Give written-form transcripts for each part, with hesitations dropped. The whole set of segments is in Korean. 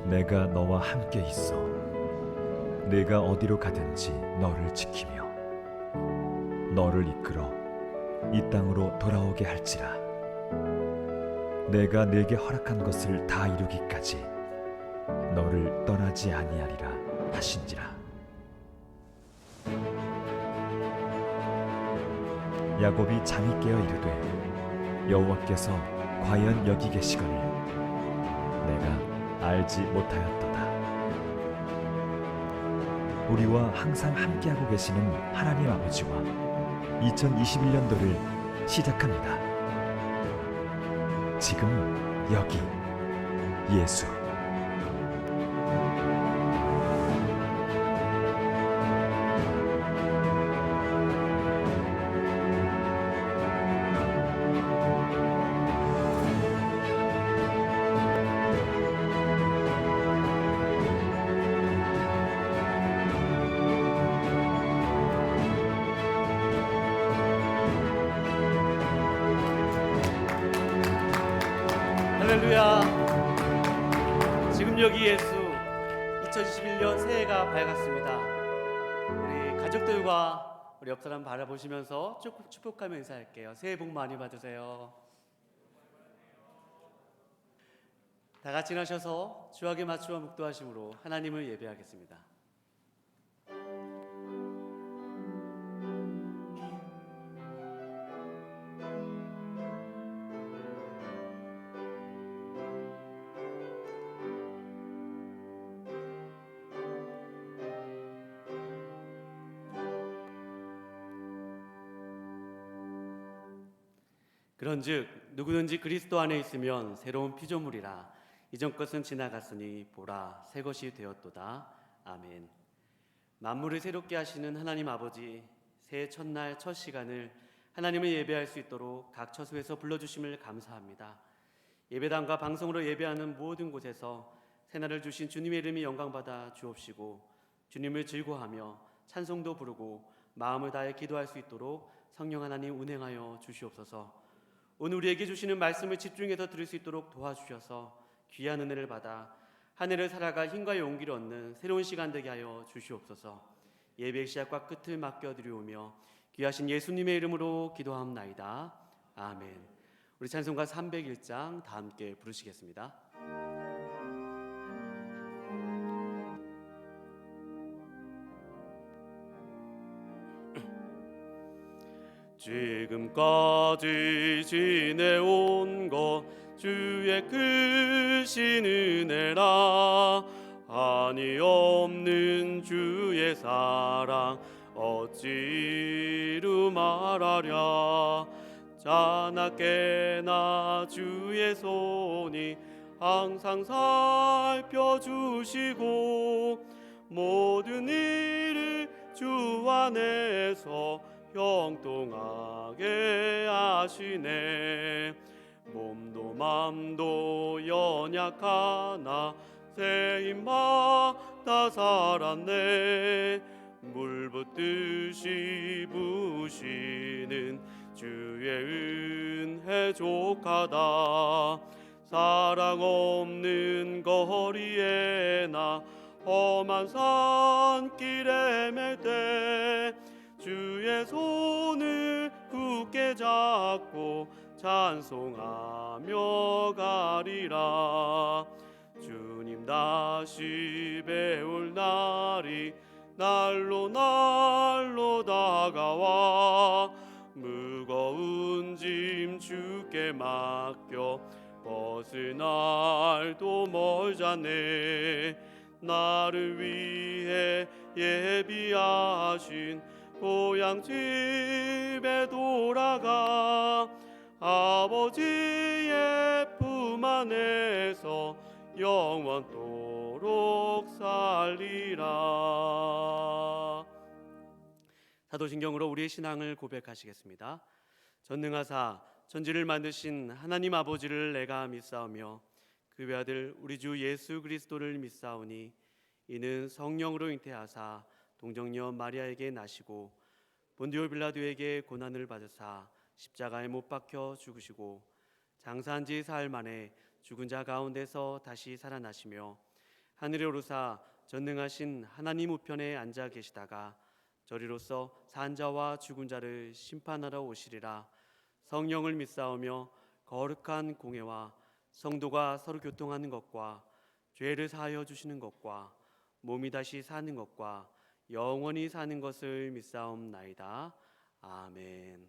내가 너와 함께 있어. 내가 어디로 가든지 너를 지키며 너를 이끌어 이 땅으로 돌아오게 할지라. 내가 네게 허락한 것을 다 이루기까지 너를 떠나지 아니하리라 하신지라. 야곱이 잠이 깨어 이르되 여호와께서 과연 여기 계시거늘 내가 알지 못하였도다. 우리와 항상 함께하고 계시는 하나님 아버지와 2021년도를 시작합니다. 지금 여기 예수. 할렐루야. 지금 여기 예수. 2021년 새해가 밝았습니다. 우리 가족들과 우리 옆 사람 바라보시면서 축복하며 인사할게요. 새해 복 많이 받으세요. 다 같이 나셔서 주악에 맞추어 묵도하심으로 하나님을 예배하겠습니다. 그런즉 누구든지 그리스도 안에 있으면 새로운 피조물이라. 이전 것은 지나갔으니 보라 새 것이 되었도다. 아멘. 만물을 새롭게 하시는 하나님 아버지, 새해 첫날 첫 시간을 하나님을 예배할 수 있도록 각 처소에서 불러주심을 감사합니다. 예배당과 방송으로 예배하는 모든 곳에서 새날을 주신 주님의 이름이 영광받아 주옵시고, 주님을 즐거워하며 찬송도 부르고 마음을 다해 기도할 수 있도록 성령 하나님 운행하여 주시옵소서. 오늘 우리에게 주시는 말씀을 집중해서 들을 수 있도록 도와주셔서 귀한 은혜를 받아 한 해를 살아갈 힘과 용기를 얻는 새로운 시간 되게 하여 주시옵소서. 예배의 시작과 끝을 맡겨드리오며 귀하신 예수님의 이름으로 기도하옵나이다. 아멘. 우리 찬송가 301장 다 함께 부르시겠습니다. 지금까지 지내온 것 주의 크신 은혜라. 한이 없는 주의 사랑 어찌루 말하랴. 자나깨나 주의 손이 항상 살펴주시고 모든 일을 주 안에서 형통하게 하시네. 몸도 맘도 연약하나 새 힘받아 살았네. 물 붓듯이 부시는 주의 은혜 족하다. 사랑 없는 거리에 나 험한 산길에 맬 때 주의 손을 굳게 잡고 찬송하며 가리라. 주님 다시 배울 날이 날로 다가와 무거운 짐 주께 맡겨 벗을 날도 멀잖네. 나를 위해 예비하신 고향 집에 돌아가 아버지의 품 안에서 영원토록 살리라. 사도신경으로 우리의 신앙을 고백하시겠습니다. 전능하사 천지를 만드신 하나님 아버지를 내가 믿사오며 그 외아들 우리 주 예수 그리스도를 믿사오니 이는 성령으로 잉태하사 동정녀 마리아에게 나시고 본디오 빌라도에게 고난을 받으사 십자가에 못 박혀 죽으시고 장사한 지 사흘 만에 죽은 자 가운데서 다시 살아나시며 하늘에 오르사 전능하신 하나님 우편에 앉아 계시다가 저리로서 산자와 죽은 자를 심판하러 오시리라. 성령을 믿사오며 거룩한 공회와 성도가 서로 교통하는 것과 죄를 사하여 주시는 것과 몸이 다시 사는 것과 영원히 사는 것을 믿사옵나이다. 아멘.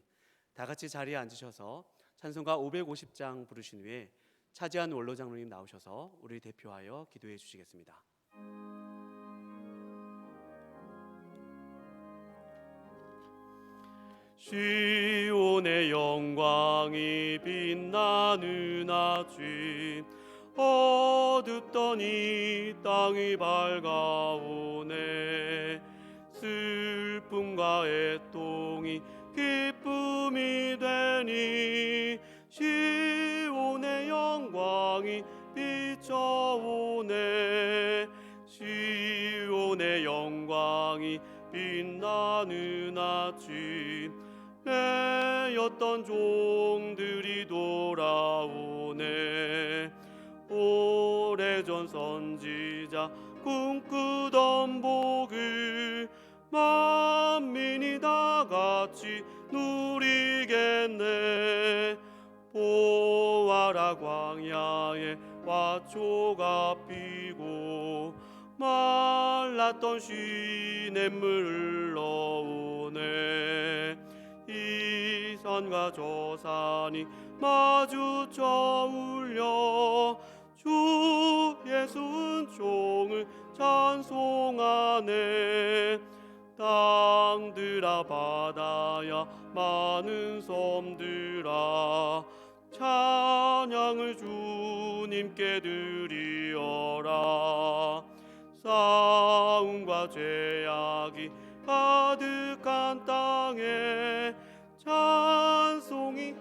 다 같이 자리에 앉으셔서 찬송가 550장 부르신 후에 차지한 원로 장로님 나오셔서 우리 대표하여 기도해 주시겠습니다. 시온의 영광이 빛나는 아침, 어둡던 이 땅이 밝아오네. 슬픔과 애통이 기쁨이 되니 시온의 영광이 비춰오네. 시온의 영광이 빛나는 아침, 매였던 종들이 돌아오네. 오래전 선지자 꿈꾸던 복을 만민이 다 같이 누리겠네. 보아라 광야에 화초가 피고 말랐던 시냇물 흘러오네. 이 산과 저 산이 마주쳐 울려 주 예수 은총을 찬송하네. 땅들아 바다야 많은 섬들아 찬양을 주님께 드리어라. 싸움과 죄악이 가득한 땅에 찬송이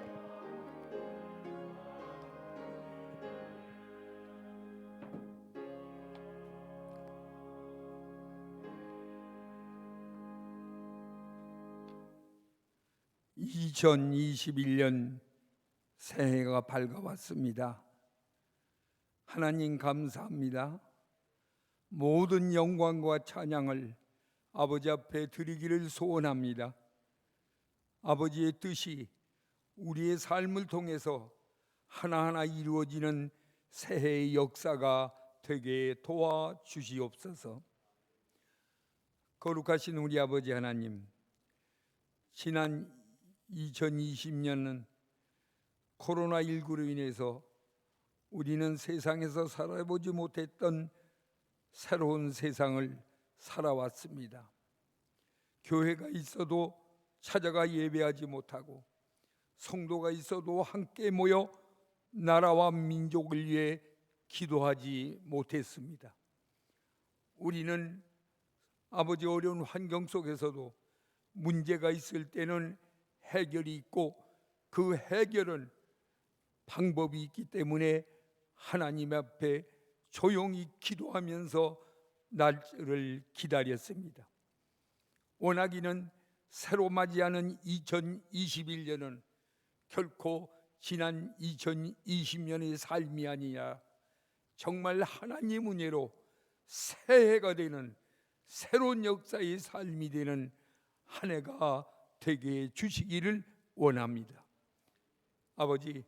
2021년 새해가 밝아왔습니다. 하나님 감사합니다. 모든 영광과 찬양을 아버지 앞에 드리기를 소원합니다. 아버지의 뜻이 우리의 삶을 통해서 하나하나 이루어지는 새해의 역사가 되게 도와주시옵소서. 거룩하신 우리 아버지 하나님, 지난 2020년은 코로나19로 인해서 우리는 세상에서 살아보지 못했던 새로운 세상을 살아왔습니다. 교회가 있어도 찾아가 예배하지 못하고, 성도가 있어도 함께 모여 나라와 민족을 위해 기도하지 못했습니다. 우리는 아버지 어려운 환경 속에서도 문제가 있을 때는 해결이 있고, 그 해결은 방법이 있기 때문에 하나님 앞에 조용히 기도하면서 날짜를 기다렸습니다. 원하기는 새로 맞이하는 2021년은 결코 지난 2020년의 삶이 아니라 정말 하나님 은혜로 새해가 되는 새로운 역사의 삶이 되는 한 해가 되게 해 주시기를 원합니다. 아버지,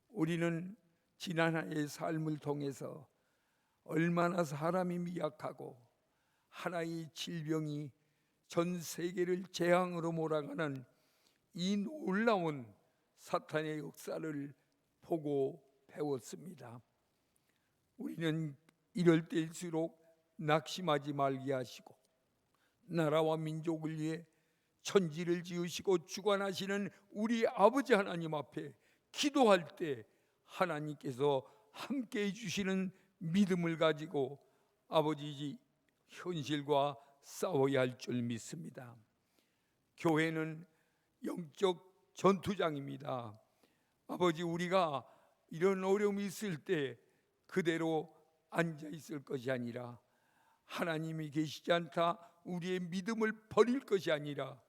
우리는 지난 한 해의 삶을 통해서 얼마나 사람이 미약하고 하나의 질병이 전 세계를 재앙으로 몰아가는 이 놀라운 사탄의 역사를 보고 배웠습니다. 우리는 이럴 때일수록 낙심하지 말게 하시고, 나라와 민족을 위해 천지를 지으시고 주관하시는 우리 아버지 하나님 앞에 기도할 때 하나님께서 함께 해주시는 믿음을 가지고 아버지 현실과 싸워야 할 줄 믿습니다. 교회는 영적 전투장입니다. 아버지, 우리가 이런 어려움이 있을 때 그대로 앉아 있을 것이 아니라, 하나님이 계시지 않다 우리의 믿음을 버릴 것이 아니라,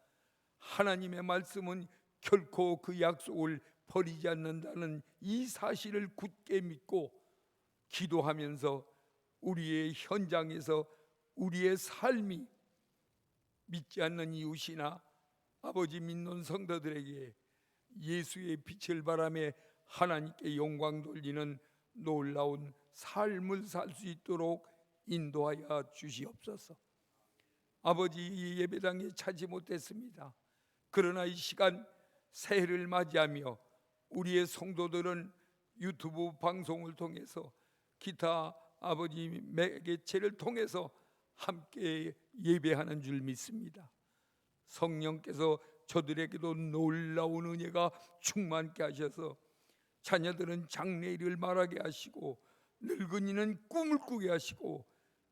하나님의 말씀은 결코 그 약속을 버리지 않는다는 이 사실을 굳게 믿고 기도하면서 우리의 현장에서 우리의 삶이 믿지 않는 이웃이나 아버지 믿는 성도들에게 예수의 빛을 바라며 하나님께 영광 돌리는 놀라운 삶을 살 수 있도록 인도하여 주시옵소서. 아버지, 이 예배당에 차지 못했습니다. 그러나 이 시간 새해를 맞이하며 우리의 성도들은 유튜브 방송을 통해서 기타 아버지 매개체를 통해서 함께 예배하는 줄 믿습니다. 성령께서 저들에게도 놀라운 은혜가 충만케 하셔서 자녀들은 장래일을 말하게 하시고 늙은이는 꿈을 꾸게 하시고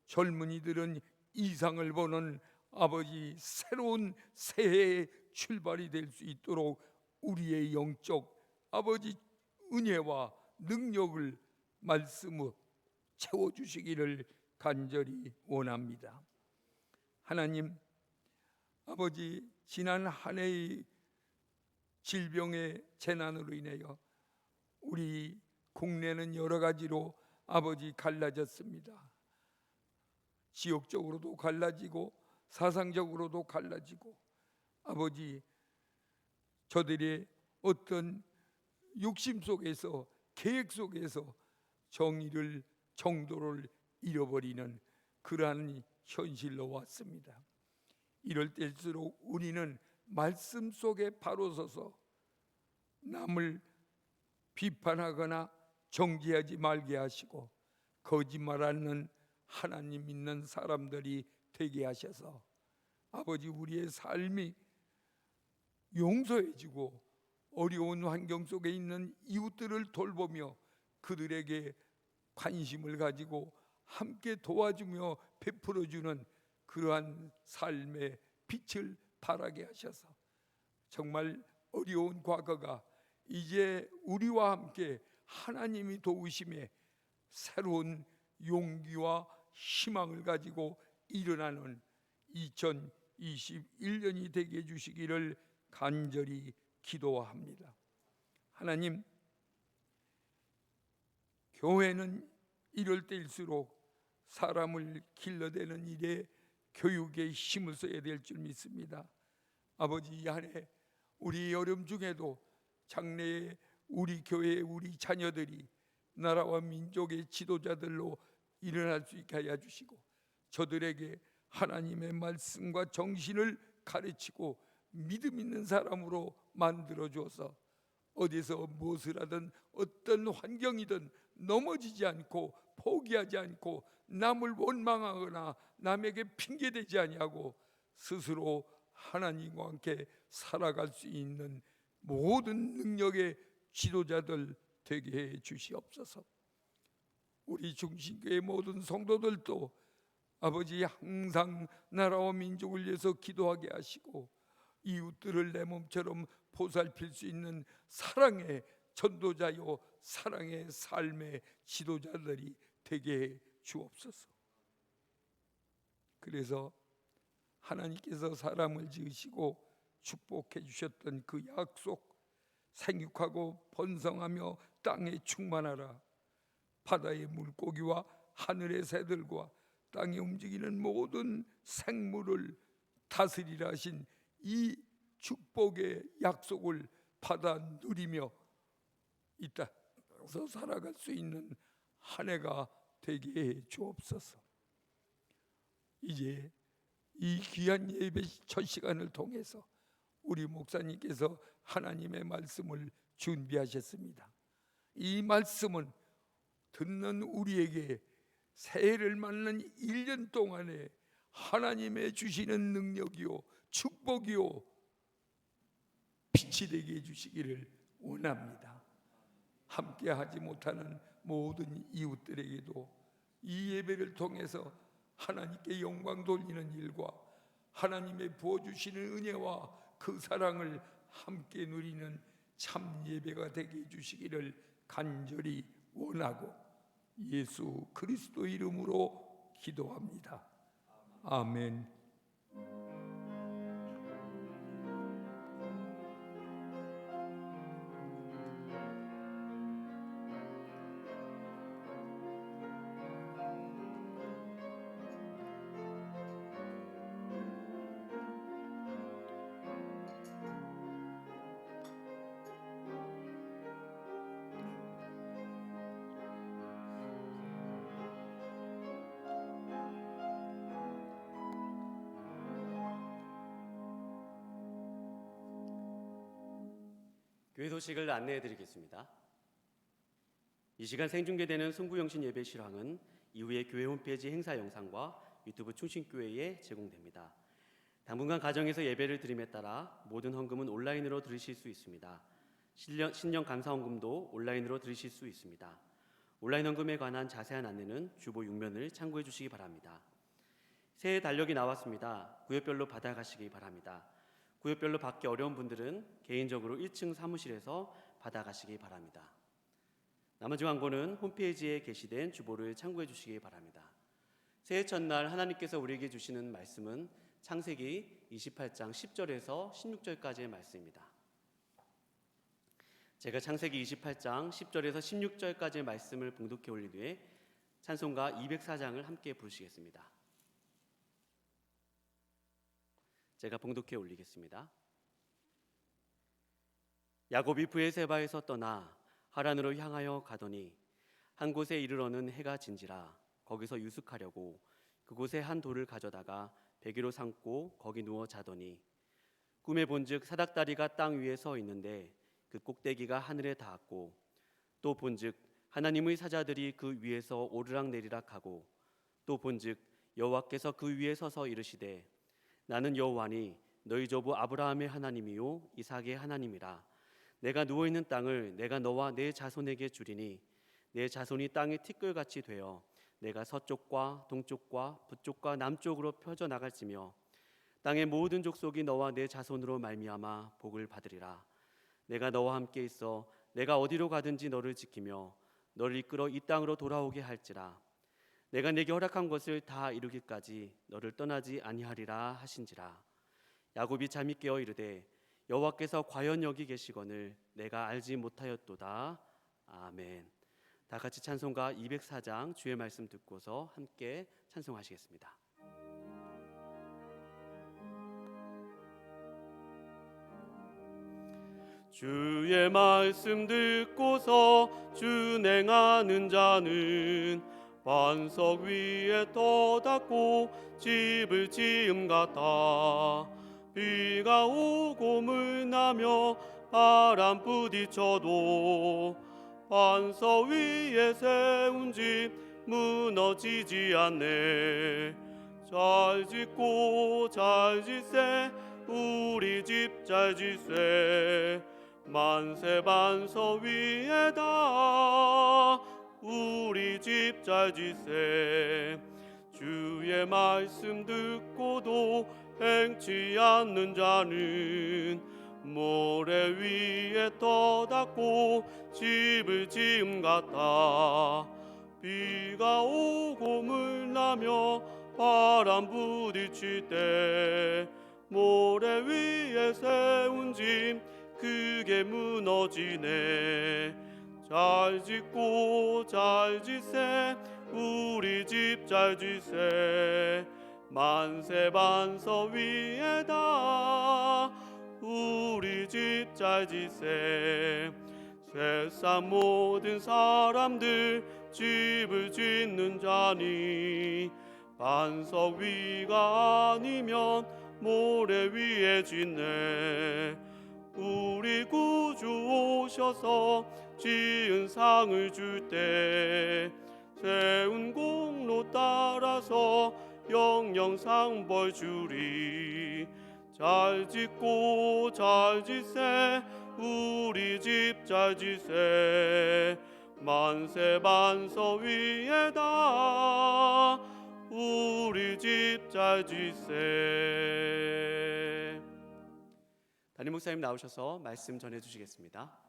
젊은이들은 이상을 보는 아버지 새로운 새해의 출발이 될 수 있도록 우리의 영적 아버지 은혜와 능력을 말씀으로 채워주시기를 간절히 원합니다. 하나님 아버지, 지난 한 해의 질병의 재난으로 인하여 우리 국내는 여러 가지로 아버지 갈라졌습니다. 지역적으로도 갈라지고 사상적으로도 갈라지고 아버지, 저들의 어떤 욕심 속에서 계획 속에서 정도를 잃어버리는 그러한 현실로 왔습니다. 이럴 때일수록 우리는 말씀 속에 바로 서서 남을 비판하거나 정죄하지 말게 하시고 거짓말하는 하나님 믿는 사람들이 되게 하셔서 아버지, 우리의 삶이 용서해지고 어려운 환경 속에 있는 이웃들을 돌보며 그들에게 관심을 가지고 함께 도와주며 베풀어주는 그러한 삶의 빛을 발하게 하셔서 정말 어려운 과거가 이제 우리와 함께 하나님이 도우심에 새로운 용기와 희망을 가지고 일어나는 2021년이 되게 해주시기를 간절히 기도합니다. 하나님, 교회는 이럴 때일수록 사람을 길러내는 일에 교육에 힘을 써야 될 줄 믿습니다. 아버지, 이 한 해 우리 여름 중에도 장래에 우리 교회의 우리 자녀들이 나라와 민족의 지도자들로 일어날 수 있게 하여 주시고 저들에게 하나님의 말씀과 정신을 가르치고 믿음 있는 사람으로 만들어 주어서 어디서 무엇을 하든 어떤 환경이든 넘어지지 않고 포기하지 않고 남을 원망하거나 남에게 핑계대지 아니하고 스스로 하나님과 함께 살아갈 수 있는 모든 능력의 지도자들 되게 해 주시옵소서. 우리 중심교회 모든 성도들도 아버지, 항상 나라와 민족을 위해서 기도하게 하시고 이웃들을 내 몸처럼 보살필 수 있는 사랑의 전도자요 사랑의 삶의 지도자들이 되게 해 주옵소서. 그래서 하나님께서 사람을 지으시고 축복해 주셨던 그 약속, 생육하고 번성하며 땅에 충만하라, 바다의 물고기와 하늘의 새들과 땅에 움직이는 모든 생물을 다스리라 하신 이 축복의 약속을 받아 누리며 이 땅에서 살아갈 수 있는 한 해가 되게 해 주옵소서. 이제 이 귀한 예배 첫 시간을 통해서 우리 목사님께서 하나님의 말씀을 준비하셨습니다. 이 말씀은 듣는 우리에게 새해를 맞는 1년 동안에 하나님의 주시는 능력이요 축복이요 빛이 되게 해주시기를 원합니다. 함께 하지 못하는 모든 이웃들에게도 이 예배를 통해서 하나님께 영광 돌리는 일과 하나님의 부어주시는 은혜와 그 사랑을 함께 누리는 참 예배가 되게 해주시기를 간절히 원하고 예수 그리스도 이름으로 기도합니다. 아멘. 교회 소식을 안내해 드리겠습니다. 이 시간 생중계되는 승부영신 예배 실황은 이후에 교회 홈페이지 행사 영상과 유튜브 충신교회에 제공됩니다. 당분간 가정에서 예배를 드림에 따라 모든 헌금은 온라인으로 드리실 수 있습니다. 신령 감사 헌금도 온라인으로 드리실 수 있습니다. 온라인 헌금에 관한 자세한 안내는 주보 6면을 참고해 주시기 바랍니다. 새해 달력이 나왔습니다. 구역별로 받아가시기 바랍니다. 구역별로 받기 어려운 분들은 개인적으로 1층 사무실에서 받아가시기 바랍니다. 나머지 광고는 홈페이지에 게시된 주보를 참고해 주시기 바랍니다. 새해 첫날 하나님께서 우리에게 주시는 말씀은 창세기 28장 10절에서 16절까지의 말씀입니다. 제가 창세기 28장 10절에서 16절까지의 말씀을 봉독해 올린 후에 찬송가 204장을 함께 부르시겠습니다. 제가 봉독해 올리겠습니다. 야곱이 브에세바에서 떠나 하란으로 향하여 가더니 한 곳에 이르러는 해가 진지라 거기서 유숙하려고 그곳에 한 돌을 가져다가 베개로 삼고 거기 누워 자더니 꿈에 본즉 사닥다리가 땅 위에 서 있는데 그 꼭대기가 하늘에 닿았고 또 본즉 하나님의 사자들이 그 위에서 오르락내리락 하고 또 본즉 여호와께서 그 위에 서서 이르시되 나는 여호와니 너희 조부 아브라함의 하나님이요 이삭의 하나님이라. 내가 누워있는 땅을 내가 너와 내 자손에게 주리니 내 자손이 땅의 티끌같이 되어 내가 서쪽과 동쪽과 북쪽과 남쪽으로 펴져 나갈지며 땅의 모든 족속이 너와 내 자손으로 말미암아 복을 받으리라. 내가 너와 함께 있어 내가 어디로 가든지 너를 지키며 너를 이끌어 이 땅으로 돌아오게 할지라. 내가 네게 허락한 것을 다 이루기까지 너를 떠나지 아니하리라 하신지라. 야곱이 잠이 깨어 이르되 여호와께서 과연 여기 계시거늘 내가 알지 못하였도다. 아멘. 다 같이 찬송가 204장 주의 말씀 듣고서 함께 찬송하시겠습니다. 주의 말씀 듣고서 준행하는 자는 반석 위에 떠닫고 집을 지음 같아. 비가 오고 물나며 바람 부딪혀도 반석 위에 세운 집 무너지지 않네. 잘 짓고 잘 짓세 우리 집 잘 짓세 만세 반석 위에다 우리 집 잘 짓세. 주의 말씀 듣고도 행치 않는 자는 모래 위에 떠닫고 집을 지음 같아. 비가 오고 물나며 바람 부딪힐 때 모래 위에 세운 집 그게 무너지네. 잘 짓고 잘 짓세 우리 집 잘 짓세 만세 반석 위에다 우리 집 잘 짓세. 세상 모든 사람들 집을 짓는 자니 반석 위가 아니면 모래 위에 짓네. 우리 구주 오셔서 지은 상을 줄 때 세운 공로 따라서 영영상 벌 주리. 잘 짓고 잘 짓세 우리 집 잘 짓세 만세 반석 위에다 우리 집 잘 짓세. 담임 목사님 나오셔서 말씀 전해 주시겠습니다.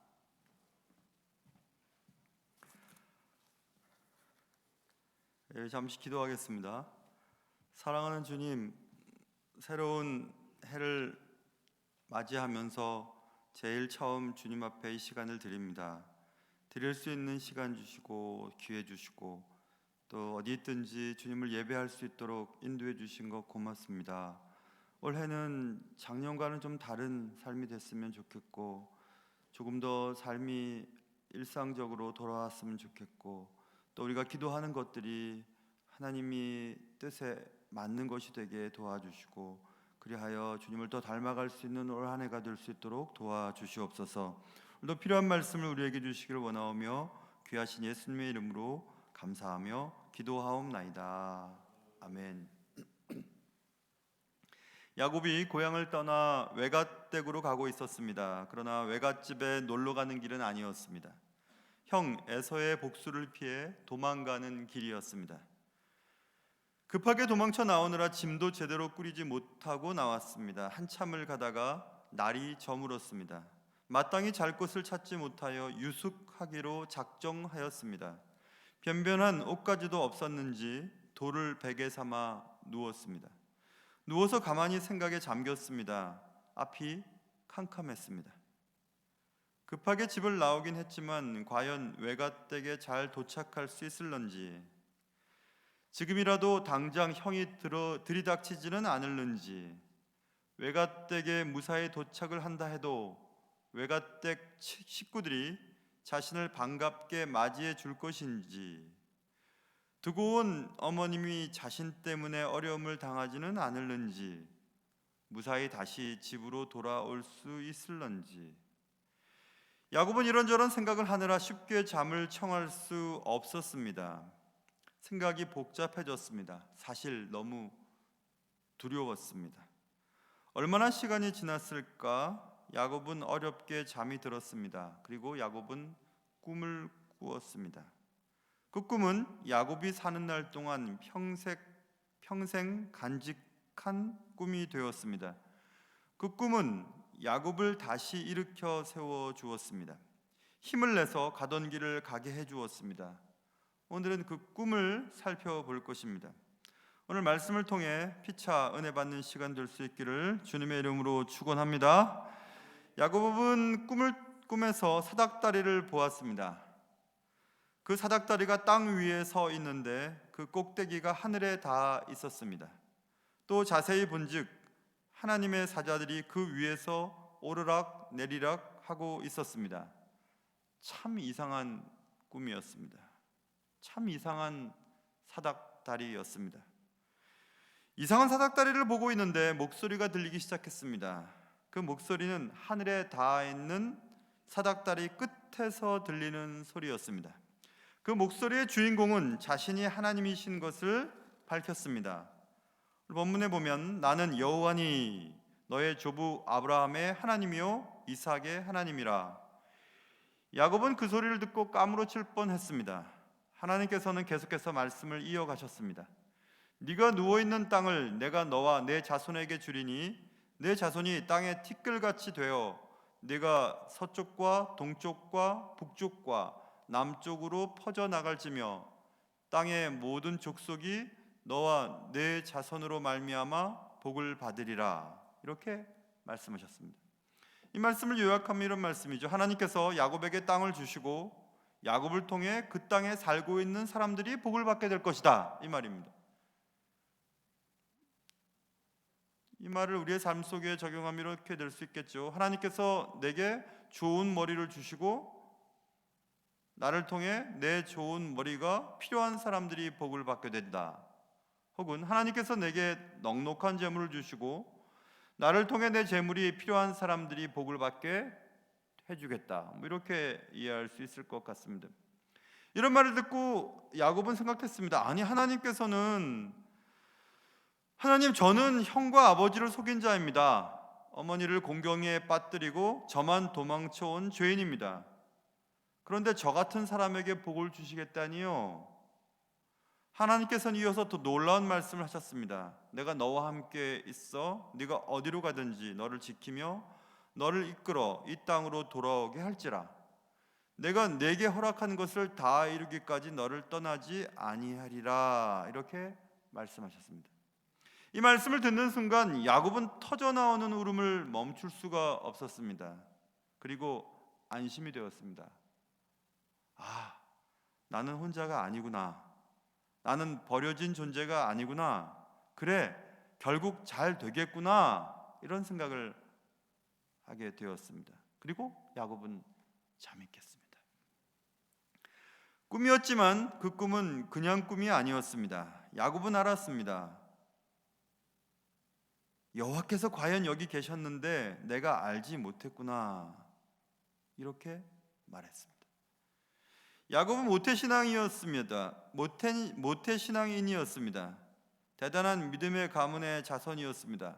잠시 기도하겠습니다. 사랑하는 주님, 새로운 해를 맞이하면서 제일 처음 주님 앞에 이 시간을 드립니다. 드릴 수 있는 시간 주시고 기회 주시고 또 어디 있든지 주님을 예배할 수 있도록 인도해 주신 것 고맙습니다. 올해는 작년과는 좀 다른 삶이 됐으면 좋겠고 조금 더 삶이 일상적으로 돌아왔으면 좋겠고 또 우리가 기도하는 것들이 하나님이 뜻에 맞는 것이 되게 도와주시고 그리하여 주님을 더 닮아갈 수 있는 올 한 해가 될 수 있도록 도와주시옵소서. 오늘도 필요한 말씀을 우리에게 주시기를 원하오며 귀하신 예수님의 이름으로 감사하며 기도하옵나이다. 아멘. 야곱이 고향을 떠나 외갓댁으로 가고 있었습니다. 그러나 외갓집에 놀러 가는 길은 아니었습니다. 형 에서의 복수를 피해 도망가는 길이었습니다. 급하게 도망쳐 나오느라 짐도 제대로 꾸리지 못하고 나왔습니다. 한참을 가다가 날이 저물었습니다. 마땅히 잘 곳을 찾지 못하여 유숙하기로 작정하였습니다. 변변한 옷가지도 없었는지 돌을 베개 삼아 누웠습니다. 누워서 가만히 생각에 잠겼습니다. 앞이 캄캄했습니다. 급하게 집을 나오긴 했지만 과연 외갓댁에 잘 도착할 수 있을런지, 지금이라도 당장 형이 들이닥치지는 않을는지, 외갓댁에 무사히 도착을 한다 해도 외갓댁 식구들이 자신을 반갑게 맞이해 줄 것인지, 두고 온 어머님이 자신 때문에 어려움을 당하지는 않을는지, 무사히 다시 집으로 돌아올 수 있을런지. 야곱은 이런저런 생각을 하느라 쉽게 잠을 청할 수 없었습니다. 생각이 복잡해졌습니다. 사실 너무 두려웠습니다. 얼마나 시간이 지났을까? 야곱은 어렵게 잠이 들었습니다. 그리고 야곱은 꿈을 꾸었습니다. 그 꿈은 야곱이 사는 날 동안 평생 간직한 꿈이 되었습니다. 그 꿈은 야곱을 다시 일으켜 세워 주었습니다. 힘을 내서 가던 길을 가게 해 주었습니다. 오늘은 그 꿈을 살펴볼 것입니다. 오늘 말씀을 통해 피차 은혜 받는 시간 될 수 있기를 주님의 이름으로 축원합니다. 야곱은 꿈에서 사닥다리를 보았습니다. 그 사닥다리가 땅 위에 서 있는데 그 꼭대기가 하늘에 닿아 있었습니다. 또 자세히 본즉 하나님의 사자들이 그 위에서 오르락 내리락 하고 있었습니다. 참 이상한 꿈이었습니다. 참 이상한 사닥다리였습니다. 이상한 사닥다리를 보고 있는데 목소리가 들리기 시작했습니다. 그 목소리는 하늘에 닿아 있는 사닥다리 끝에서 들리는 소리였습니다. 그 목소리의 주인공은 자신이 하나님이신 것을 밝혔습니다. 본문에 보면 나는 여호와니 너의 조부 아브라함의 하나님이요 이삭의 하나님이라. 야곱은 그 소리를 듣고 까무러칠 뻔했습니다. 하나님께서는 계속해서 말씀을 이어가셨습니다. 네가 누워있는 땅을 내가 너와 내 자손에게 주리니 내 자손이 땅의 티끌같이 되어 네가 서쪽과 동쪽과 북쪽과 남쪽으로 퍼져나갈지며 땅의 모든 족속이 너와 내 자손으로 말미암아 복을 받으리라. 이렇게 말씀하셨습니다. 이 말씀을 요약하면 이런 말씀이죠. 하나님께서 야곱에게 땅을 주시고 야곱을 통해 그 땅에 살고 있는 사람들이 복을 받게 될 것이다, 이 말입니다. 이 말을 우리의 삶 속에 적용하면 이렇게 될 수 있겠죠. 하나님께서 내게 좋은 머리를 주시고 나를 통해 내 좋은 머리가 필요한 사람들이 복을 받게 된다. 혹은 하나님께서 내게 넉넉한 재물을 주시고 나를 통해 내 재물이 필요한 사람들이 복을 받게 해주겠다. 이렇게 이해할 수 있을 것 같습니다. 이런 말을 듣고 야곱은 생각했습니다. 아니, 하나님 저는 형과 아버지를 속인 자입니다. 어머니를 공경에 빠뜨리고 저만 도망쳐온 죄인입니다. 그런데 저 같은 사람에게 복을 주시겠다니요. 하나님께서는 이어서 더 놀라운 말씀을 하셨습니다. 내가 너와 함께 있어 네가 어디로 가든지 너를 지키며 너를 이끌어 이 땅으로 돌아오게 할지라. 내가 내게 허락한 것을 다 이루기까지 너를 떠나지 아니하리라. 이렇게 말씀하셨습니다. 이 말씀을 듣는 순간 야곱은 터져나오는 울음을 멈출 수가 없었습니다. 그리고 안심이 되었습니다. 나는 혼자가 아니구나. 나는 버려진 존재가 아니구나. 그래, 결국 잘 되겠구나. 이런 생각을 하게 되었습니다. 그리고 야곱은 잠이 깼습니다. 꿈이었지만 그 꿈은 그냥 꿈이 아니었습니다. 야곱은 알았습니다. 여호와께서 과연 여기 계셨는데 내가 알지 못했구나. 이렇게 말했습니다. 야곱은 모태신앙인이었습니다. 대단한 믿음의 가문의 자손이었습니다.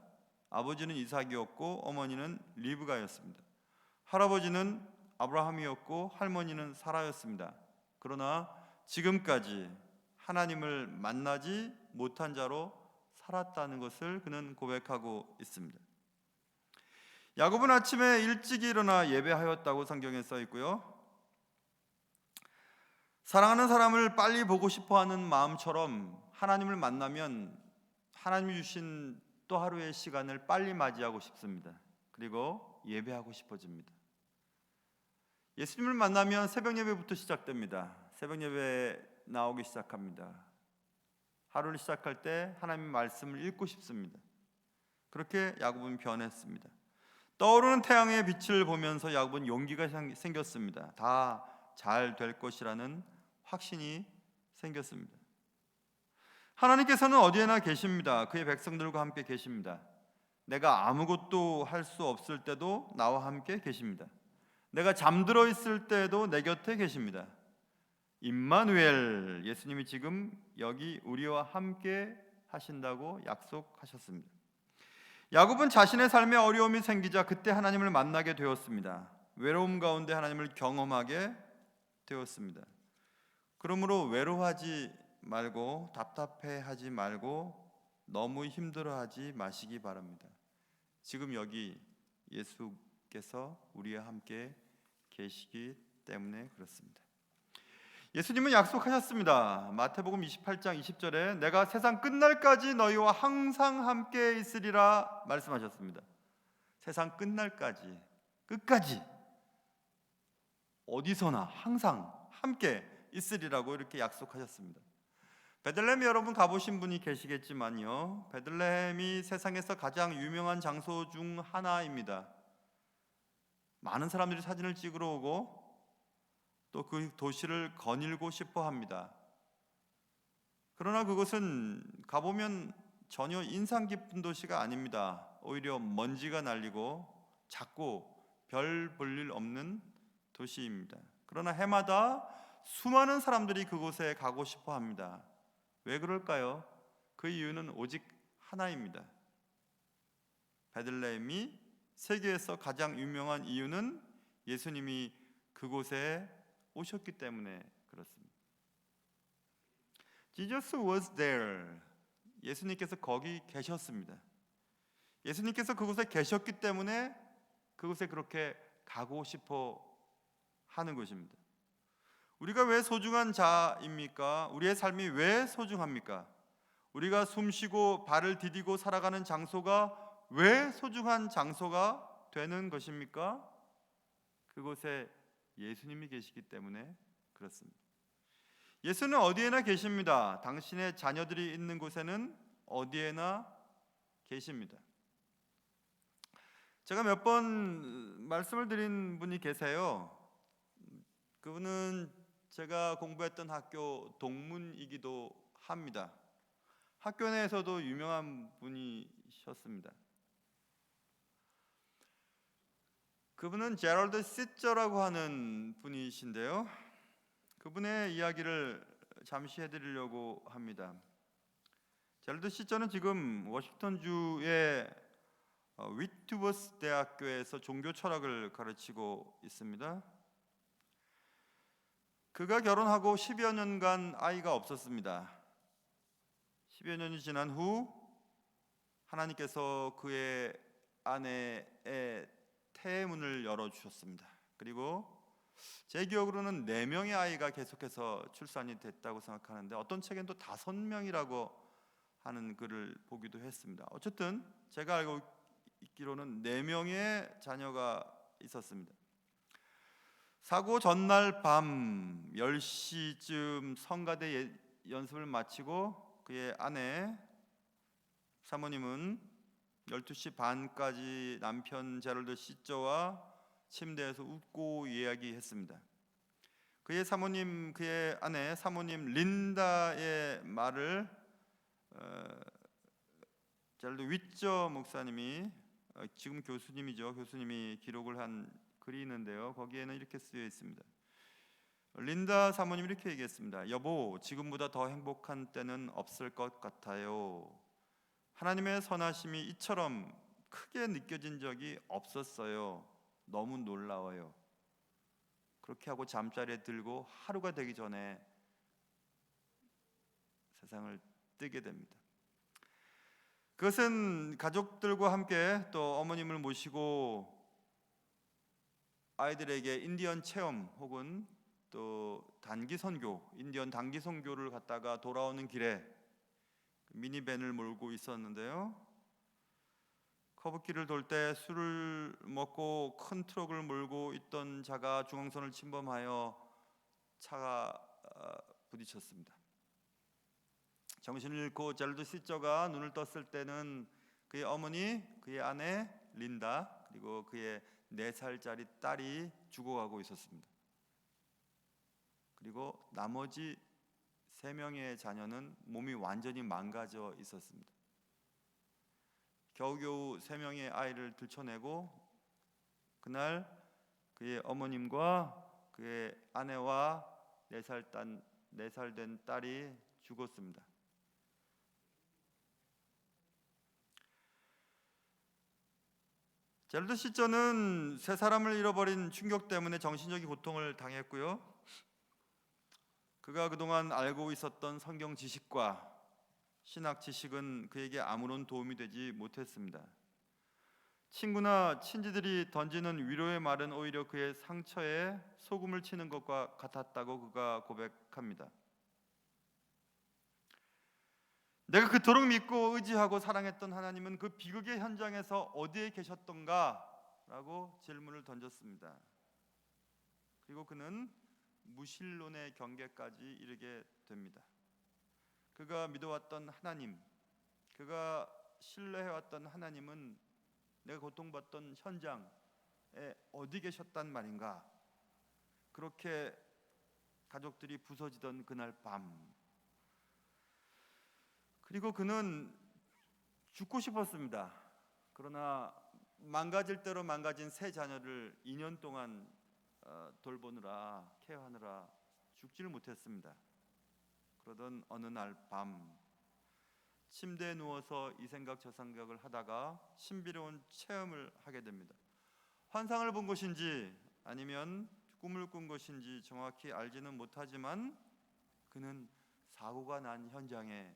아버지는 이삭이었고 어머니는 리브가였습니다. 할아버지는 아브라함이었고 할머니는 사라였습니다. 그러나 지금까지 하나님을 만나지 못한 자로 살았다는 것을 그는 고백하고 있습니다. 야곱은 아침에 일찍 일어나 예배하였다고 성경에 써 있고요. 사랑하는 사람을 빨리 보고 싶어하는 마음처럼 하나님을 만나면 하나님이 주신 또 하루의 시간을 빨리 맞이하고 싶습니다. 그리고 예배하고 싶어집니다. 예수님을 만나면 새벽 예배부터 시작됩니다. 새벽 예배에 나오기 시작합니다. 하루를 시작할 때 하나님의 말씀을 읽고 싶습니다. 그렇게 야곱은 변했습니다. 떠오르는 태양의 빛을 보면서 야곱은 용기가 생겼습니다. 다 잘 될 것이라는 확신이 생겼습니다. 하나님께서는 어디에나 계십니다. 그의 백성들과 함께 계십니다. 내가 아무것도 할 수 없을 때도 나와 함께 계십니다. 내가 잠들어 있을 때에도 내 곁에 계십니다. 임마누엘, 예수님이 지금 여기 우리와 함께 하신다고 약속하셨습니다. 야곱은 자신의 삶에 어려움이 생기자 그때 하나님을 만나게 되었습니다. 외로움 가운데 하나님을 경험하게 되었습니다. 그러므로 외로워하지 말고 답답해하지 말고 너무 힘들어하지 마시기 바랍니다. 지금 여기 예수께서 우리와 함께 계시기 때문에 그렇습니다. 예수님은 약속하셨습니다. 마태복음 28장 20절에 내가 세상 끝날까지 너희와 항상 함께 있으리라 말씀하셨습니다. 세상 끝날까지, 끝까지, 어디서나 항상 함께 있으리라고 이렇게 약속하셨습니다. 베들레헴 여러분 가보신 분이 계시겠지만요, 베들레헴이 세상에서 가장 유명한 장소 중 하나입니다. 많은 사람들이 사진을 찍으러 오고 또 그 도시를 거닐고 싶어 합니다. 그러나 그것은 가보면 전혀 인상 깊은 도시가 아닙니다. 오히려 먼지가 날리고 작고 별 볼 일 없는 도시입니다. 그러나 해마다 수많은 사람들이 그곳에 가고 싶어 합니다. 왜 그럴까요? 그 이유는 오직 하나입니다. 베들레헴이 세계에서 가장 유명한 이유는 예수님이 그곳에 오셨기 때문에 그렇습니다. Jesus was there. 예수님께서 거기 계셨습니다. 예수님께서 그곳에 계셨기 때문에 그곳에 그렇게 가고 싶어 하는 것입니다. 우리가 왜 소중한 자입니까? 우리의 삶이 왜 소중합니까? 우리가 숨쉬고 발을 디디고 살아가는 장소가 왜 소중한 장소가 되는 것입니까? 그곳에 예수님이 계시기 때문에 그렇습니다. 예수는 어디에나 계십니다. 당신의 자녀들이 있는 곳에는 어디에나 계십니다. 제가 몇 번 말씀을 드린 분이 계세요. 그분은 제가 공부했던 학교 동문이기도 합니다. 학교 내에서도 유명한 분이셨습니다. 그분은 제럴드 시저라고 하는 분이신데요. 그분의 이야기를 잠시 해드리려고 합니다. 제럴드 시저는 지금 워싱턴주의 위트워스 대학교에서 종교 철학을 가르치고 있습니다. 그가 결혼하고 10여 년간 아이가 없었습니다. 10여 년이 지난 후 하나님께서 그의 아내의 태문을 열어주셨습니다. 그리고 제 기억으로는 4명의 아이가 계속해서 출산이 됐다고 생각하는데 어떤 책엔 또 5명이라고 하는 글을 보기도 했습니다. 어쨌든 제가 알고 있기로는 4명의 자녀가 있었습니다. 사고 전날 밤 10시쯤 성가대 연습을 마치고 그의 아내 사모님은 12시 반까지 남편 제럴드 시저와 침대에서 웃고 이야기했습니다. 그의 아내 사모님 린다의 말을 제럴드 위저 목사님이 지금 교수님이 기록을 한 글이 있는데요. 거기에는 이렇게 쓰여 있습니다. 린다 사모님 이렇게 얘기했습니다. 여보, 지금보다 더 행복한 때는 없을 것 같아요. 하나님의 선하심이 이처럼 크게 느껴진 적이 없었어요. 너무 놀라워요. 그렇게 하고 잠자리에 들고 하루가 되기 전에 세상을 뜨게 됩니다. 그것은 가족들과 함께 또 어머님을 모시고 아이들에게 인디언 체험 혹은 또 단기 선교, 인디언 단기 선교를 갔다가 돌아오는 길에 미니밴을 몰고 있었는데요. 커브길을 돌 때 술을 먹고 큰 트럭을 몰고 있던 자가 중앙선을 침범하여 차가 부딪혔습니다. 정신을 잃고 제럴드 시저가 눈을 떴을 때는 그의 어머니, 그의 아내 린다, 그리고 그의 4살짜리 딸이 죽어가고 있었습니다. 그리고 나머지 3명의 자녀는 몸이 완전히 망가져 있었습니다. 겨우겨우 3명의 아이를 들쳐내고 그날 그의 어머님과 그의 아내와 4살 된 딸이 죽었습니다. 제럴드 시저는 3사람을 잃어버린 충격 때문에 정신적인 고통을 당했고요. 그가 그동안 알고 있었던 성경 지식과 신학 지식은 그에게 아무런 도움이 되지 못했습니다. 친구나 친지들이 던지는 위로의 말은 오히려 그의 상처에 소금을 치는 것과 같았다고 그가 고백합니다. 내가 그토록 믿고 의지하고 사랑했던 하나님은 그 비극의 현장에서 어디에 계셨던가? 라고 질문을 던졌습니다. 그리고 그는 무신론의 경계까지 이르게 됩니다. 그가 믿어왔던 하나님, 그가 신뢰해왔던 하나님은 내가 고통받던 현장에 어디 계셨단 말인가? 그렇게 가족들이 부서지던 그날 밤, 그리고 그는 죽고 싶었습니다. 그러나 망가질 대로 망가진 3자녀를 2년 동안 돌보느라 케어하느라 죽지를 못했습니다. 그러던 어느 날 밤 침대에 누워서 이 생각 저 생각을 하다가 신비로운 체험을 하게 됩니다. 환상을 본 것인지 아니면 꿈을 꾼 것인지 정확히 알지는 못하지만 그는 사고가 난 현장에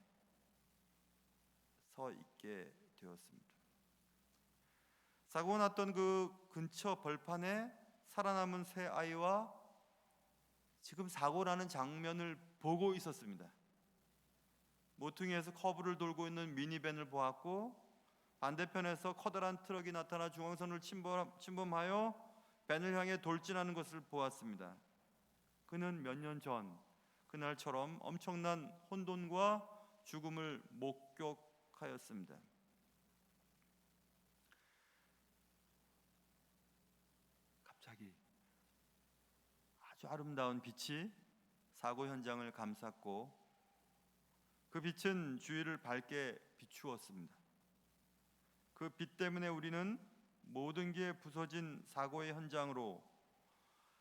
서 있게 되었습니다. 사고가 났던 그 근처 벌판에 살아남은 3아이와 지금 사고 나는 장면을 보고 있었습니다. 모퉁이에서 커브를 돌고 있는 미니밴을 보았고 반대편에서 커다란 트럭이 나타나 중앙선을 침범하여 밴을 향해 돌진하는 것을 보았습니다. 그는 몇 년 전 그날처럼 엄청난 혼돈과 죽음을 목격하였습니다. 갑자기 아주 아름다운 빛이 사고 현장을 감쌌고 그 빛은 주위를 밝게 비추었습니다. 그 빛 때문에 우리는 모든 게 부서진 사고의 현장으로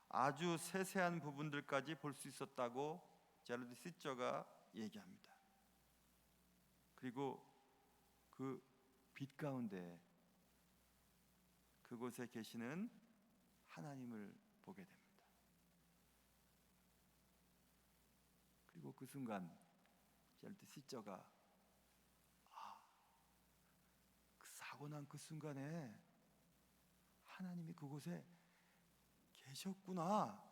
아주 세세한 부분들까지 볼 수 있었다고 제럴드 시저가 얘기합니다. 그리고 그 빛 가운데 그곳에 계시는 하나님을 보게 됩니다. 그리고 그 순간 제럴드 시저가 그 사고 난 그 순간에 하나님이 그곳에 계셨구나.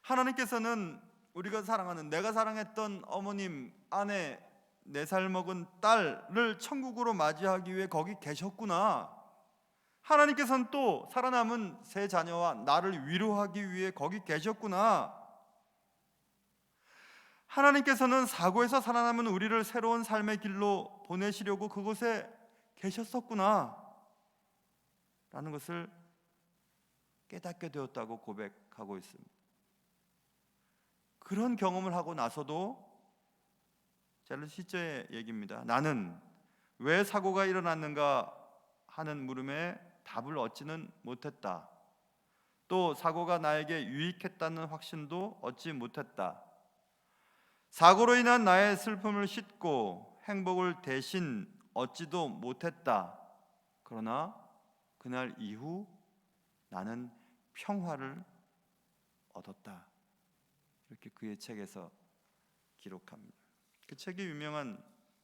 하나님께서는 우리가 사랑하는, 내가 사랑했던 어머님, 아내, 4살 먹은 딸을 천국으로 맞이하기 위해 거기 계셨구나. 하나님께서는 또 살아남은 3자녀와 나를 위로하기 위해 거기 계셨구나. 하나님께서는 사고에서 살아남은 우리를 새로운 삶의 길로 보내시려고 그곳에 계셨었구나 라는 것을 깨닫게 되었다고 고백하고 있습니다. 그런 경험을 하고 나서도 제럴드 시저의 얘기입니다. 나는 왜 사고가 일어났는가 하는 물음에 답을 얻지는 못했다. 또 사고가 나에게 유익했다는 확신도 얻지 못했다. 사고로 인한 나의 슬픔을 싣고 행복을 대신 얻지도 못했다. 그러나 그날 이후 나는 평화를 얻었다. 이렇게 그의 책에서 기록합니다. 그 책이 유명한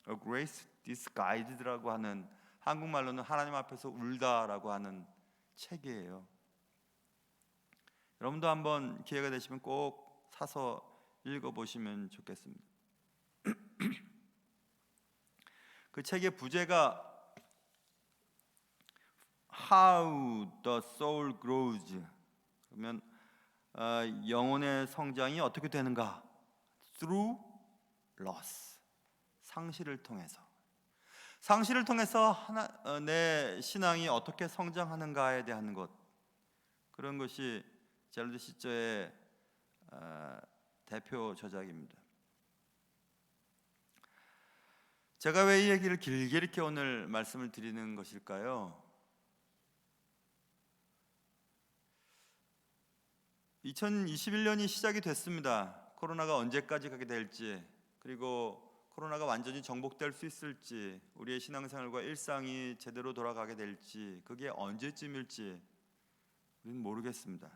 A Grace Disguised라고 하는, 한국말로는 하나님 앞에서 울다라고 하는 책이에요. 여러분도 한번 기회가 되시면 꼭 사서 읽어보시면 좋겠습니다. 그 책의 부제가 How the Soul Grows, 그러면 영혼의 성장이 어떻게 되는가? Through loss, 상실을 통해서. 상실을 통해서 내 신앙이 어떻게 성장하는가에 대한 것, 그런 것이 제럴드 시저의 대표 저작입니다. 제가 왜 이 얘기를 길게 이렇게 오늘 말씀을 드리는 것일까요? 2021년이 시작이 됐습니다. 코로나가 언제까지 가게 될지, 그리고 코로나가 완전히 정복될 수 있을지, 우리의 신앙생활과 일상이 제대로 돌아가게 될지, 그게 언제쯤일지 우리는 모르겠습니다.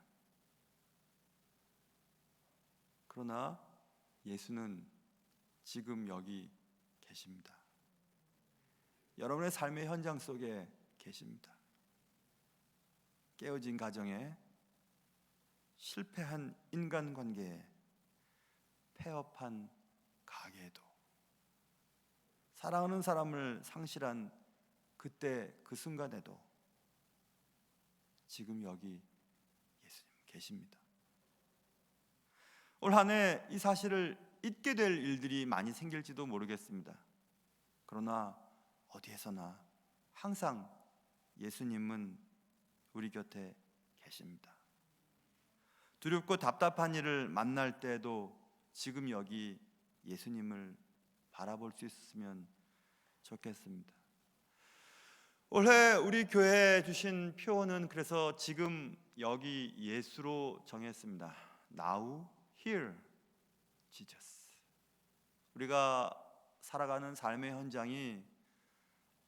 그러나 예수는 지금 여기 계십니다. 여러분의 삶의 현장 속에 계십니다. 깨어진 가정에, 실패한 인간관계에, 폐업한 가게에도, 사랑하는 사람을 상실한 그때 그 순간에도 지금 여기 예수님 계십니다. 올 한 해 이 사실을 잊게 될 일들이 많이 생길지도 모르겠습니다. 그러나 어디에서나 항상 예수님은 우리 곁에 계십니다. 두렵고 답답한 일을 만날 때에도 지금 여기 예수님을 바라볼 수 있으면 좋겠습니다. 올해 우리 교회에 주신 표어는 그래서 지금 여기 예수로 정했습니다. Now, here, Jesus. 우리가 살아가는 삶의 현장이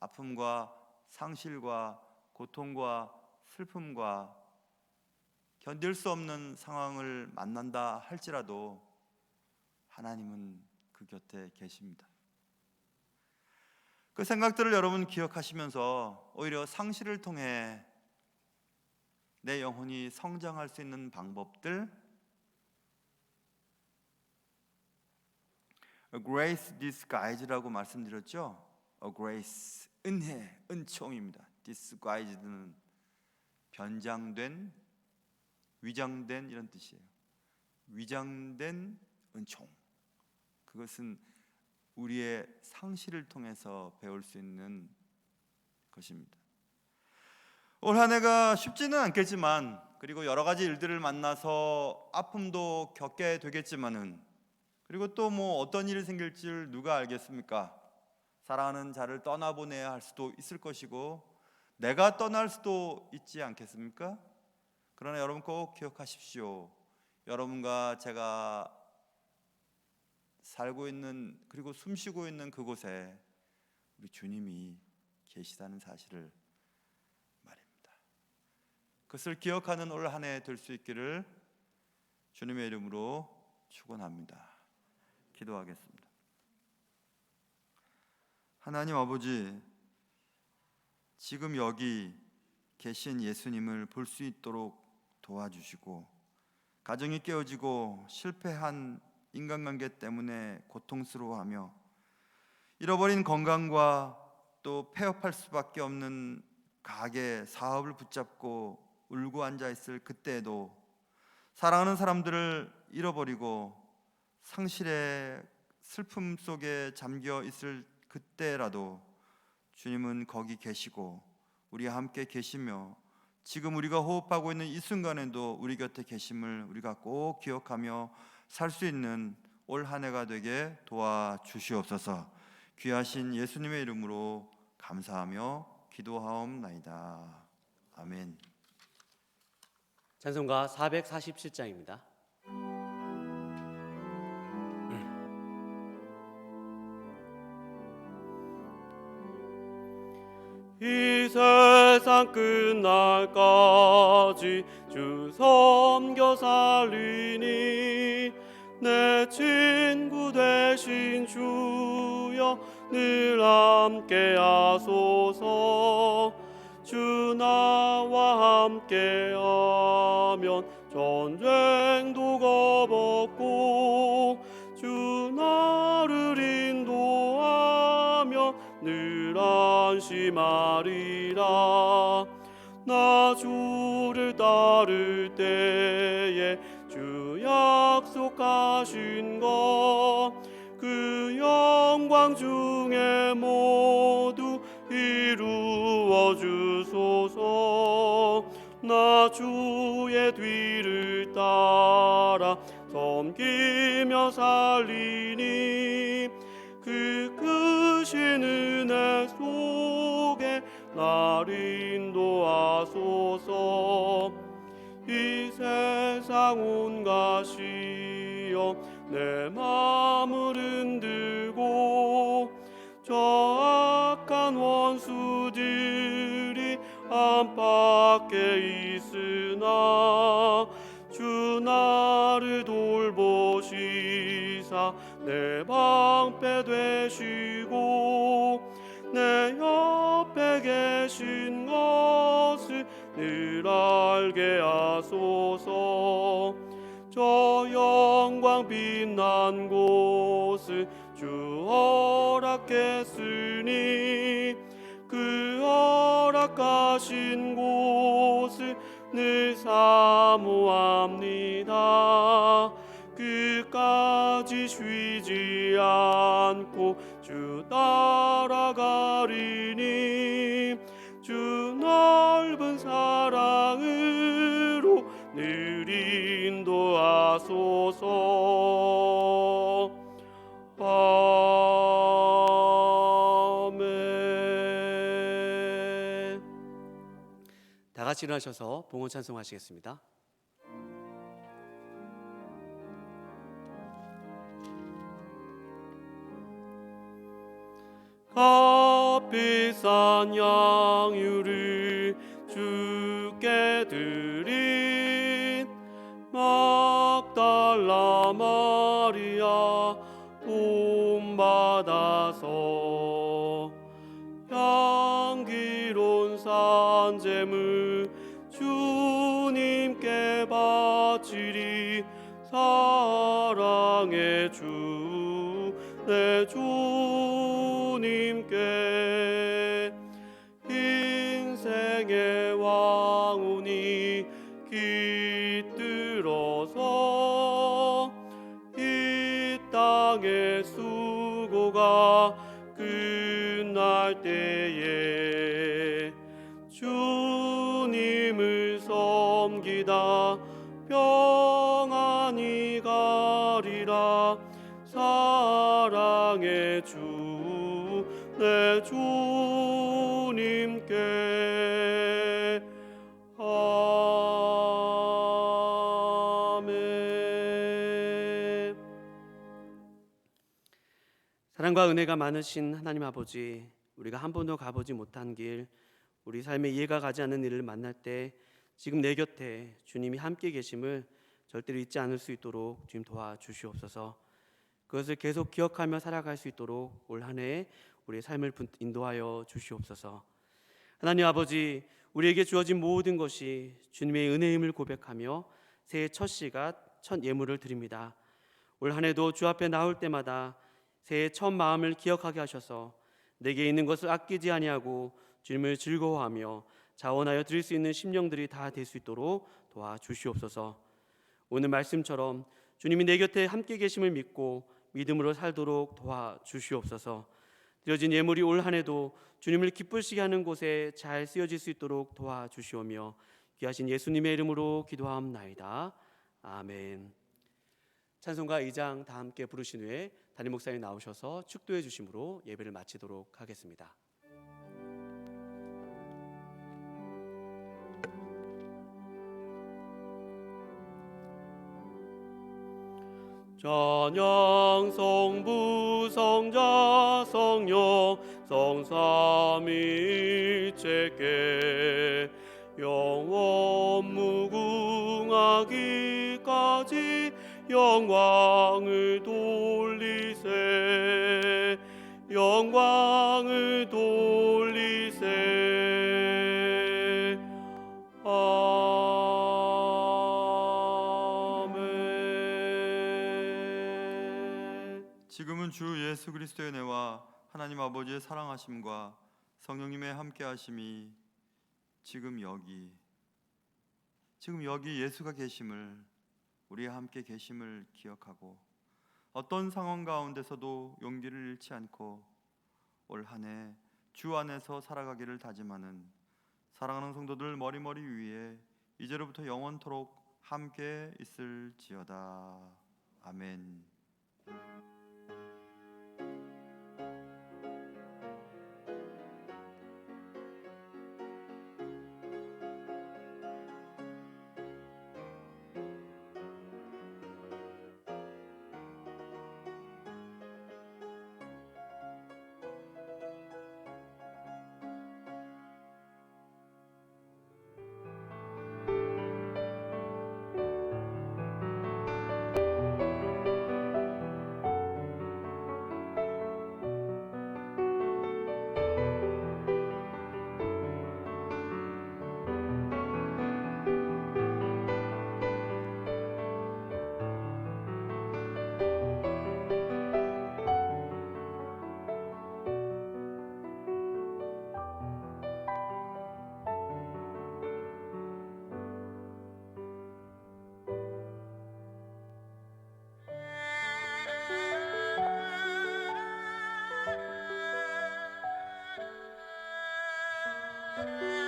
아픔과 상실과 고통과 슬픔과 견딜 수 없는 상황을 만난다 할지라도 하나님은 그 곁에 계십니다. 그 생각들을 여러분 기억하시면서 오히려 상실을 통해 내 영혼이 성장할 수 있는 방법들, A Grace Disguised라고 말씀드렸죠. A Grace, 은혜, 은총입니다. Disguised는 변장된, 위장된 이런 뜻이에요. 위장된 은총. 그것은 우리의 상실을 통해서 배울 수 있는 것입니다. 올 한 해가 쉽지는 않겠지만, 그리고 여러 가지 일들을 만나서 아픔도 겪게 되겠지만은, 그리고 또 뭐 어떤 일이 생길지 누가 알겠습니까? 사랑하는 자를 떠나보내야 할 수도 있을 것이고, 내가 떠날 수도 있지 않겠습니까? 그러나 여러분 꼭 기억하십시오. 여러분과 제가 살고 있는, 그리고 숨쉬고 있는 그곳에 우리 주님이 계시다는 사실을 말입니다. 그것을 기억하는 올 한 해 될 수 있기를 주님의 이름으로 축원합니다. 기도하겠습니다. 하나님 아버지, 지금 여기 계신 예수님을 볼 수 있도록 도와주시고, 가정이 깨어지고 실패한 인간관계 때문에 고통스러워하며 잃어버린 건강과 또 폐업할 수밖에 없는 가게, 사업을 붙잡고 울고 앉아있을 그때에도, 사랑하는 사람들을 잃어버리고 상실의 슬픔 속에 잠겨 있을 그때라도 주님은 거기 계시고 우리와 함께 계시며, 지금 우리가 호흡하고 있는 이 순간에도 우리 곁에 계심을 우리가 꼭 기억하며 살 수 있는 올 한 해가 되게 도와주시옵소서. 귀하신 예수님의 이름으로 감사하며 기도하옵나이다. 아멘. 찬송가 447장입니다. 이 세상 끝날까지 주 섬겨 살리니 내 친구 되신 주여 늘 함께 하소서. 주 나와 함께 하면 전쟁도 겁없고 주 나를 인도하며 늘 안심하리라. 나 주를 따를 때에 주 약속하신 것 그 영광 중에 모두 이루어 주소서. 나 주의 뒤를 따라 섬기며 살리니 그 크신 은혜 속에 날 인도하소서. 이 세상 온 가시여 내 마음을 흔들고 저 악한 원수들이 안팎에 있으나 주 나를 돌보시사 내 방패 되시고 내 옆에 계신 것을 늘 알게 하소서. 저 영광 빛난 곳을 주 허락했으니 그 허락하신 곳을 늘 사모합니다. 끝까지 쉬지 않고 주 따라가리니 주 넓은 사랑으로 늘 인도하소서. 아멘. 다 같이 일어나셔서 봉헌 찬송하시겠습니다. 값비싼 양유를 주께 드린 막달라 마리아 본받아서 향기로운 산제물 주님께 바치리. 사랑의 주 내 주님께 인생의 왕운이 깃들어서 이 땅의 수고가 끝날 때에 주님을 섬기다 평안히 가리라. 사랑의 주 내 주님께 아멘. 사랑과 은혜가 많으신 하나님 아버지, 우리가 한 번도 가보지 못한 길, 우리 삶에 이해가 가지 않는 일을 만날 때 지금 내 곁에 주님이 함께 계심을 절대로 잊지 않을 수 있도록 주님 도와주시옵소서. 그것을 계속 기억하며 살아갈 수 있도록 올 한 해 우리의 삶을 인도하여 주시옵소서. 하나님 아버지, 우리에게 주어진 모든 것이 주님의 은혜임을 고백하며 새해 첫 시각 첫 예물을 드립니다. 올 한 해도 주 앞에 나올 때마다 새해 첫 마음을 기억하게 하셔서 내게 있는 것을 아끼지 아니하고 주님을 즐거워하며 자원하여 드릴 수 있는 심령들이 다 될 수 있도록 도와주시옵소서. 오늘 말씀처럼 주님이 내 곁에 함께 계심을 믿고 믿음으로 살도록 도와주시옵소서. 드려진 예물이 올 한 해도 주님을 기쁘시게 하는 곳에 잘 쓰여질 수 있도록 도와주시오며 귀하신 예수님의 이름으로 기도하옵나이다. 아멘. 찬송가 2장 다 함께 부르신 후에 담임 목사님 나오셔서 축도해 주심으로 예배를 마치도록 하겠습니다. 찬양 성부 성자 성령 성삼위일체께 영원 무궁하기까지 영광을 돌리세 영광을 돌리세 아멘. 지금은 주 예수 그리스도의 은혜와 하나님 아버지의 사랑하심과 성령님의 함께하심이 지금 여기 예수가 계심을, 우리와 함께 계심을 기억하고 어떤 상황 가운데서도 용기를 잃지 않고 올 한 해 주 안에서 살아가기를 다짐하는 사랑하는 성도들 머리머리 위에 이제로부터 영원토록 함께 있을지어다. 아멘. Thank you.